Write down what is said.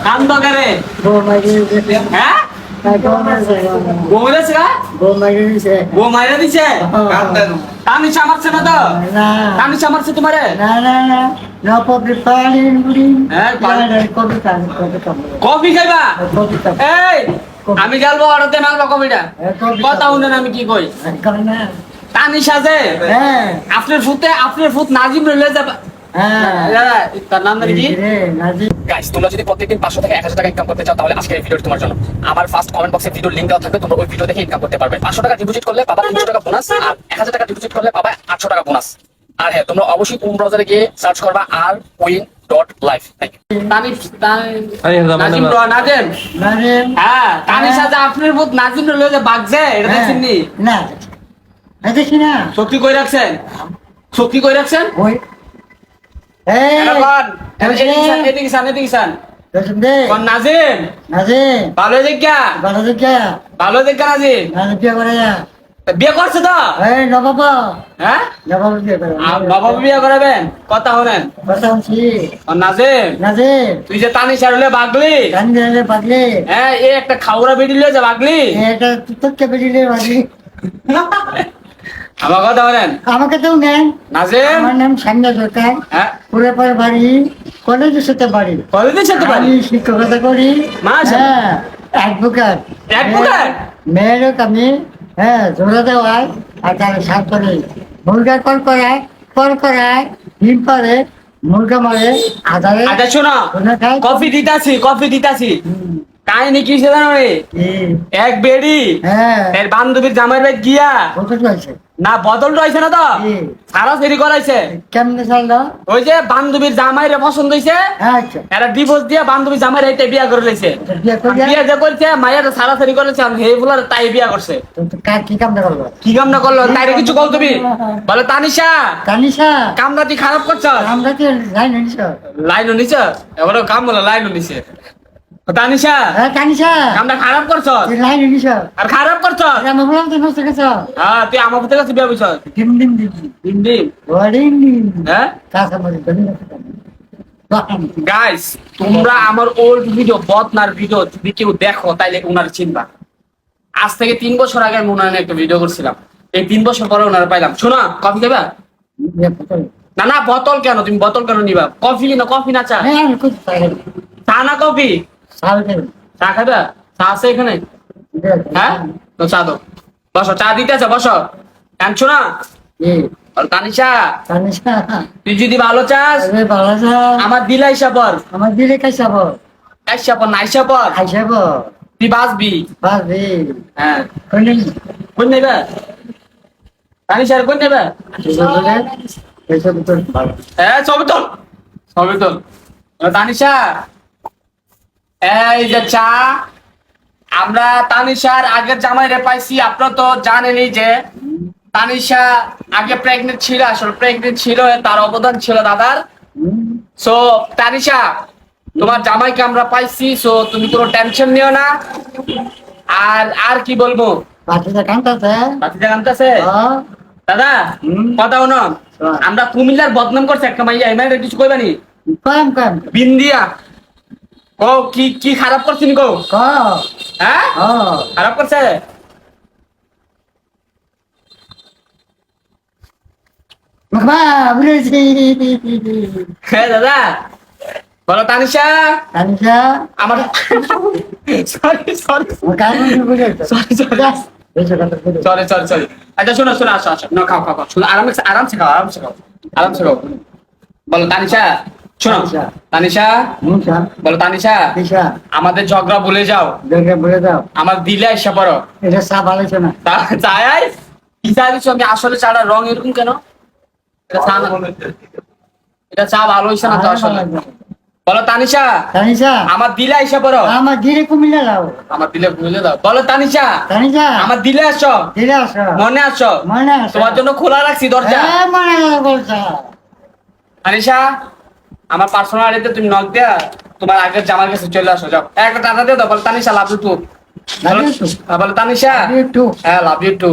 কান্দ করে হ্যাঁ বউ মেরেছে বউ মাইরা দিছে তানিশা মারছে না তো তানিশা মারছে তোমারে কফি খাইবা এই আমি গেলবো অর্ডারতে মালবা কফিটা কথা শুনেন আমি কি কই তানিশা যে আপনার ফুট নাজিম রইলে যাবা তার নাম কি গাইস তোমরা যদি প্রত্যেকদিন 500 থেকে 1000 টাকা ইনকাম করতে চাও তাহলে আজকের এই ভিডিওটি তোমার জন্য আমার ফার্স্ট কমেন্ট বক্সে ভিডিওর লিংক দেওয়া থাকবে তোমরা ওই ভিডিও দেখে ইনকাম করতে পারবে 500 টাকা ডিপোজিট করলে পাবা 300 টাকা বোনাস আর 1000 টাকা ডিপোজিট করলে পাবা 800 টাকা বোনাস আর হ্যাঁ তোমরা অবশ্যই কোন ব্রাউজারে গিয়ে সার্চ করবা rwin.life থ্যাংক ইউ নাজিম হ্যাঁ তানিশা যে আপনার বুত নাজিম লয়ে যে বাগছে এটা দেখছেন নি না দেখি না শক্তি কই রাখছেন ওই এদিকে সান নাজিম ভালো দেখা নাজিম বিয়ে করছে তো হ্যাঁ নবাব বিয়ে করাবেন কথা হলেন নাজিম তুই যে তানিশার হলে বাগলি হ্যাঁ এ একটা খাওয়া বেড়ি লয়ে যা বাগলি আমার কথা বলেন আমাকে তো নেন নাজিম আমার নাম সামনে দরকার পুরোপুর বাড়ি কলেজের সাথে বাড়ি আমি শিক্ষকতা করি অ্যাডভোকেট মেয়েরও আমি জোড়া দেওয়ায় আর তার সাত করে মুরগা কল করায় ডিম পারে মুরগা মারে আধারে আচ্ছা শোনো কফি দিতাছি কাহিনী কি জানো রে এক বেড়ি এর বান্ধবীর জামাই ভাই গিয়া না বদল রয়েছে না তো সারা ফেরি করাইছে কেমনে চাইলো ওই যে বান্ধবীর জামাই রে পছন্দ হয়েছে এরা ডিভোর্স দিয়ে বান্ধবী জামাই রে বিয়া করে লাইছে বিয়া যে করছে মায়ের সারা ফেরি করেছে হে ফুলার তাই বিয়া করছে কি কামনা করলো তাইরে কিছু বল তুমি বলে তানিশা কামনা তুই খারাপ করছ লাইন নিছ এবারে কাম বলে লাইন নিছে তানিশা কামটা খারাপ করছ আর খারাপ করছ তুই আমার প্রতি কাছে বিয়া বলছ হ্যাঁ গাইস তোমরা আমার ওল্ড ভিডিও বদনার ভিডিও যদি কেউ দেখো তাইলে ওনার চিনবা আজ থেকে 3 বছর আগে আমি ওনার একটা ভিডিও করছিলাম এই 3 বছর পরে ওনার পাইলাম শোনা কফি খাবা না বোতল কেন তুমি বোতল কেন নিবা কফি না চা চা না কফি চা খাবা চা আছে এখানে হ্যাঁ তো চা দাও বসো চা দিতেছে বসো কাঁদছো না তানিশা তুই যদি ভালো চাস আমার দিলে তুই বাঁচবি হ্যাঁ কোন নেবে তানিশার কোন নেবে হ্যাঁ সবই তোল তানিশা এই যে চা আমরা তানিশার আগের জামাই রে পাইছি আপনারা তো জানেনই যে তানিশা আগে প্রেগনেন্ট ছিল তার অবদান ছিল দাদার সো তানিশা তোমার জামাইকে আমরা পাইছি সো তুমি কোনো টেনশন নিও না আর কি বলবো বাতিটা কাঁদতেছে দাদা কথা হলো আমরা কুমিল্লার বদনাম করছে একটা মাইয়া এমএলএ কিছু কইবানি বিন্দিয়া ও কি খারাপ করছিস গো হ্যাঁ খারাপ করছে হ্যাঁ দাদা বলো তানিশা আমার সরি আচ্ছা শোনো আসো না খাও আরামসে খাও বলো তানিশা শোনো তানিশা বলো তানিশা আমাদের ঝগড়া ভুলে যাও আমার দিলে এসে পড়ো এটা চা ভালো না চাই কি চা দিচ্ছ আমি আসলে চাটা রং এরকম কেন এটা চা ভালো হয়েছে না তো আসলে বলো তানিশা আমার দিলে এসে পড়ো আমার দিলে কুমিল্লা যাও আমার দিলে ভুলে দাও বলো তানিশা আমার দিলে আসো মনে আসো তোমার জন্য খোলা রাখছি দরজা তানিশা আমার পার্সোনাল আইডিতে তুমি নক দিয়া তোমার আগের জামার কাছে চলে আসো যাও একটা টাটা দিয়ে দাও বলো তানিশা লাভ ইউ টু বলো তানিশা হ্যাঁ লাভ ইউ টু